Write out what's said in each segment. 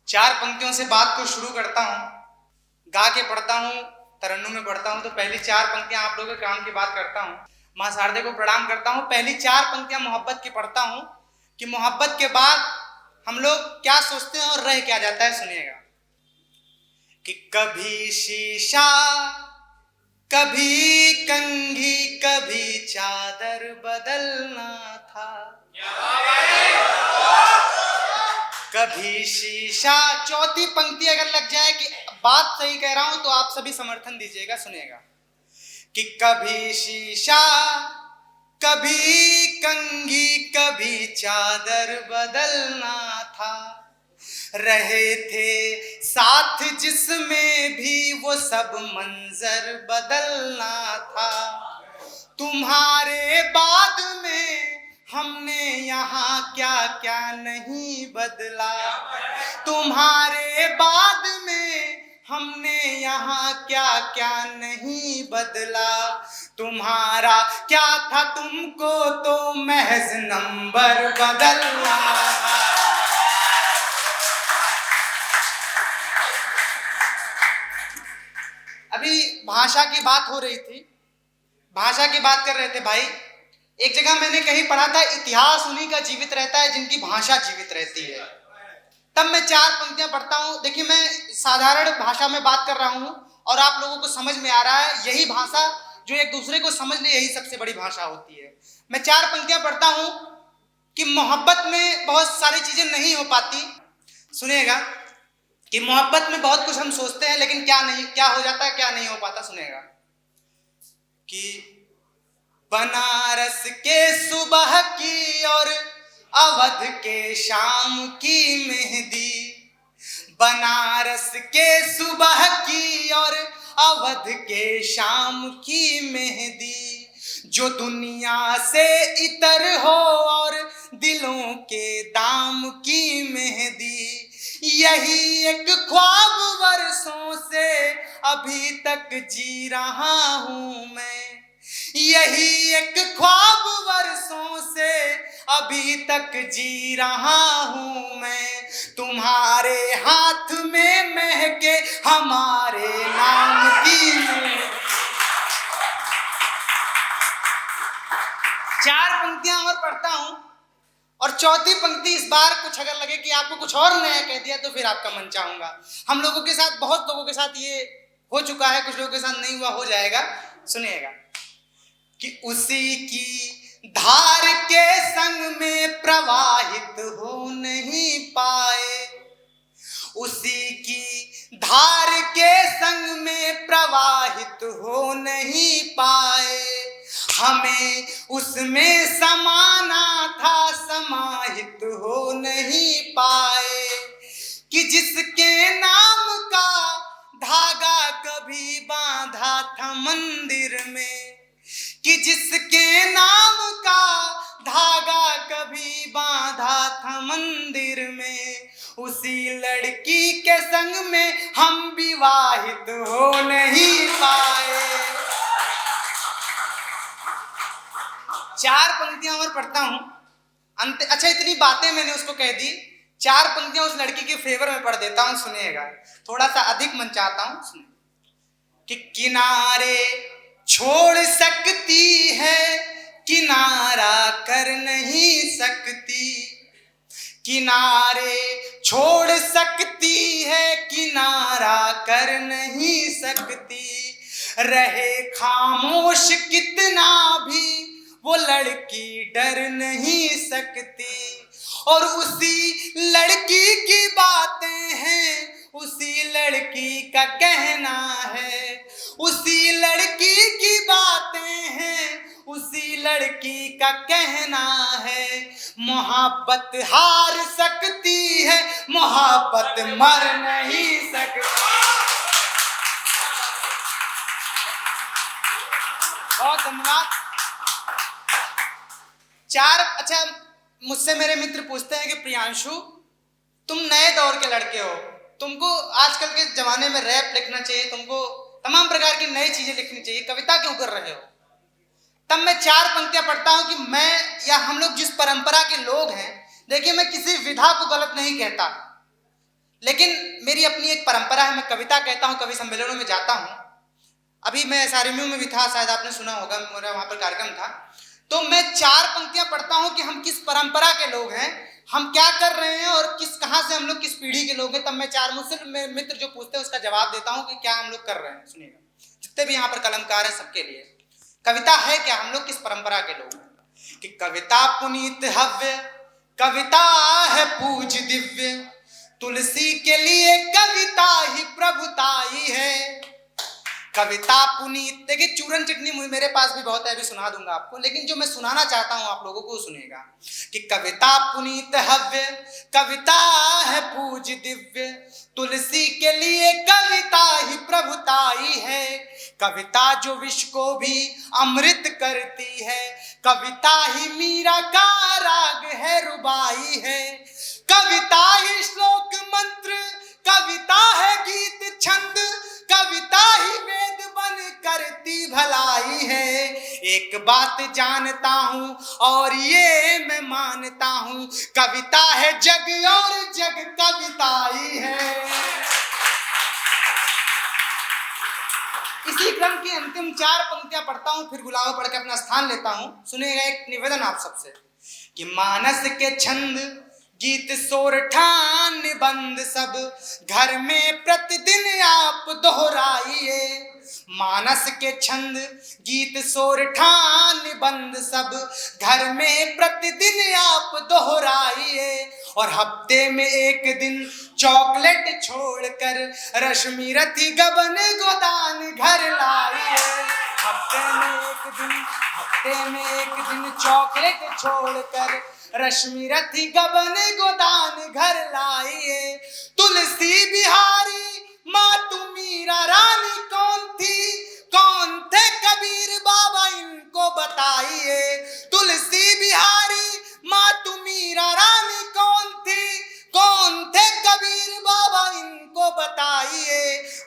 चार पंक्तियों से बात को शुरू करता हूँ। गा के पढ़ता हूँ, तरन्नुम में पढ़ता हूँ। तो पहली चार पंक्तियां आप लोगों के काम की बात करता हूँ। माँ शारदे को प्रणाम करता हूँ। पहली चार पंक्तियां मोहब्बत की पढ़ता हूँ कि मोहब्बत के बाद हम लोग क्या सोचते हैं और रह क्या जाता है। सुनिएगा कि कभी शीशा, कभी कंघी, कभी चादर बदलना था, कभी शीशा। चौथी पंक्ति अगर लग जाए कि बात सही कह रहा हूं तो आप सभी समर्थन दीजिएगा। सुनिएगा कि कभी शीशा, कभी कंघी, कभी चादर बदलना था, रहे थे साथ जिसमें भी वो सब मंजर बदलना था। तुम्हारे बाद में हमने यहाँ क्या क्या नहीं बदला, तुम्हारे बाद में हमने यहाँ क्या क्या नहीं बदला। तुम्हारा क्या था, तुमको तो महज नंबर बदलना था। अभी भाषा की बात हो रही थी, भाषा की बात कर रहे थे भाई। एक जगह मैंने कहीं पढ़ा था, इतिहास उन्हीं का जीवित रहता है जिनकी भाषा जीवित रहती है। तब मैं चार पंक्तियां पढ़ता हूं। देखिए, मैं साधारण भाषा में बात कर रहा हूं और आप लोगों को समझ में आ रहा है। यही भाषा जो एक दूसरे को समझ ले, यही सबसे बड़ी भाषा होती है। मैं चार पंक्तियां पढ़ता हूं कि मोहब्बत में बहुत सारी चीजें नहीं हो पाती। सुनिएगा कि मोहब्बत में बहुत कुछ हम सोचते हैं, लेकिन क्या हो जाता है, क्या नहीं हो पाता। सुनिएगा कि बनारस के सुबह की और अवध के शाम की मेहंदी, बनारस के सुबह की और अवध के शाम की मेहंदी, जो दुनिया से इतर हो और दिलों के दाम की मेहंदी। यही एक ख्वाब वर्षों से अभी तक जी रहा हूं मैं, यही एक ख्वाब वर्षों से अभी तक जी रहा हूं मैं। तुम्हारे हाथ में महके हमारे नाम की चार पंक्तियां और पढ़ता हूं। और चौथी पंक्ति इस बार कुछ अगर लगे कि आपको कुछ और नया कह दिया तो फिर आपका मन चाहूंगा। हम लोगों के साथ, बहुत लोगों के साथ ये हो चुका है, कुछ लोगों के साथ नहीं हुआ, हो जाएगा। सुनिएगा कि उसी की धार के संग में प्रवाहित हो नहीं पाए, उसी की धार के संग में प्रवाहित हो नहीं पाए, हमें उसमें समाना था, समाहित हो नहीं पाए। कि जिसके नाम का धागा कभी बांधा था मंदिर में, कि जिसके नाम का धागा कभी बांधा था मंदिर में, उसी लड़की के संग में हम विवाहित हो नहीं पाए। चार पंक्तियां और पढ़ता हूं। अच्छा, इतनी बातें मैंने उसको कह दी, चार पंक्तियां उस लड़की के फेवर में पढ़ देता हूं। सुनिएगा, थोड़ा सा अधिक मन चाहता हूं। सुनिए कि किनारे छोड़ सकती है, किनारा कर नहीं सकती, किनारे छोड़ सकती है, किनारा कर नहीं सकती। रहे खामोश कितना भी वो लड़की डर नहीं सकती। और उसी लड़की की बातें हैं, उसी लड़की का कहना है, उसी लड़की की बातें हैं, उसी लड़की का कहना है। मोहब्बत हार सकती है, मोहब्बत मर नहीं सकती। बहुत धन्यवाद। चार। अच्छा, मुझसे मेरे मित्र पूछते हैं कि प्रियांशु, तुम नए दौर के लड़के हो, तुमको आजकल के जमाने में रैप लिखना चाहिए, तुमको तमाम प्रकार की नई चीजें लिखनी चाहिए, कविता क्यों कर रहे हो? तब मैं चार पंक्तियां पढ़ता हूं कि मैं या हम लोग जिस परंपरा के लोग हैं, देखिए मैं किसी विधा को गलत नहीं कहता, लेकिन मेरी अपनी एक परंपरा है, मैं कविता कहता हूँ, कवि सम्मेलनों में जाता हूँ। अभी मैं SRMU में भी था, शायद आपने सुना होगा, मेरा वहाँ पर कार्यक्रम था। तो मैं 4 पंक्तियां पढ़ता हूँ कि हम किस परंपरा के लोग हैं, हम क्या कर रहे हैं और कहाँ से हम लोग किस पीढ़ी के लोग हैं। तब मैं 4 मुझसे मित्र जो पूछते हैं उसका जवाब देता हूँ कि क्या हम लोग कर रहे हैं। सुनिएगा, जितने भी यहाँ पर कलमकार हैं सबके लिए कविता है क्या, हम लोग किस परंपरा के लोग हैं। कि कविता पुनीत हव्य, कविता है पूज दिव्य, तुलसी के लिए कविता ही प्रभुताई है। कविता पुनीत, देखिए चूरन चटनी मेरे पास भी बहुत है, अभी सुना दूंगा आपको, लेकिन जो मैं सुनाना चाहता हूं आप लोगों को सुनिएगा। कि कविता पुनीत हव्य, कविता है पूज दिव्य, तुलसी के लिए कविता ही प्रभुताई है। कविता जो विष को भी अमृत करती है, कविता ही मीरा का राग है, रुबाई है। कविता ही श्लोक मंत्र, कविता है गीत छंद, कविता ही वेद बन करती भलाई है। एक बात जानता हूँ और ये मैं मानता हूँ, कविता है जग और जग कविता ही है। इसी क्रम की अंतिम 4 पंक्तियां पढ़ता हूँ, फिर गुलाब पढ़ के अपना स्थान लेता हूँ। सुनिएगा एक निवेदन आप सबसे कि मानस के छंद गीत सोरठान निबंध सब घर में प्रतिदिन आप दोहराइए। मानस के छंद गीत सोरठान निबंध सब घर में प्रतिदिन आप दोहराइए। और हफ्ते में एक दिन चॉकलेट छोड़कर रश्मि रथी गबन गोदान घर लाइए। हफ्ते में एक दिन चॉकलेट छोड़कर रश्मि रथी गबन गोदान घर लाइए। तुलसी बिहारी मातु मीरा रानी कौन थी, कौन थे कबीर बाबा इनको बताइए। तुलसी बिहारी मातु मीरा रानी कौन थी, कौन थे कबीर बाबा इनको बताइए।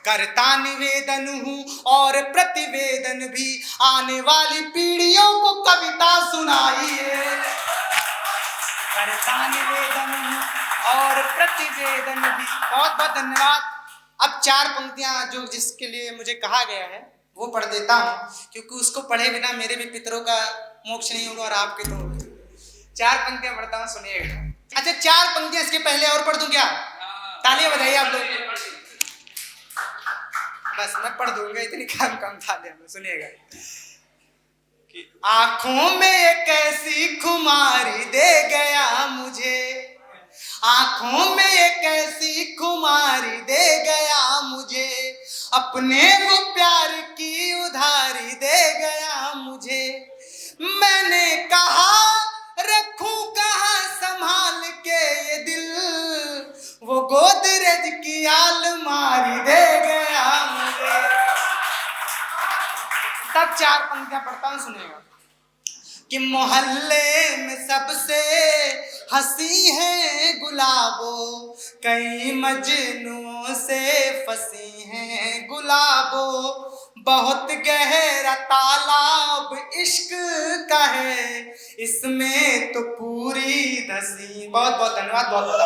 करता निवेदन हूँ और प्रतिवेदन भी, आने वाली पीढ़ियों को कविता सुनाइए। करता निवेदन और प्रतिवेदन भी। बहुत बहुत धन्यवाद। अब 4 पंक्तियां जो जिसके लिए मुझे कहा गया है वो पढ़ देता हूँ, क्योंकि उसको पढ़े बिना मेरे भी पितरों का मोक्ष नहीं होगा और आपके तो होगा। 4 पंक्तियां पढ़ता हूँ, सुनिएगा। अच्छा 4 पंक्तियां इसके पहले और पढ़ दूं क्या? तालियां बजाइए आप लोग। बस मैं पढ़ दूंगा, इतनी कम तालियां में। सुनिएगा। आंखों में एक ऐसी खुमारी दे गया मुझे, आंखों में एक ऐसी खुमारी दे गया मुझे, अपने वो प्यार की उधारी दे गया मुझे। मैंने कहा रखूं कहाँ संभाल के ये दिल, वो गोदरेज की अलमारी दे गया मुझे। तब 4 पंक्तियां पढ़ता हूं, सुनेगा। कि मोहल्ले में सबसे हंसी है गुलाबो, कई मजनुओं से फंसी हैं गुलाबो, बहुत गहरा तालाब इश्क का है, इसमें तो पूरी धसी। बहुत बहुत धन्यवाद, बहुत बहुत।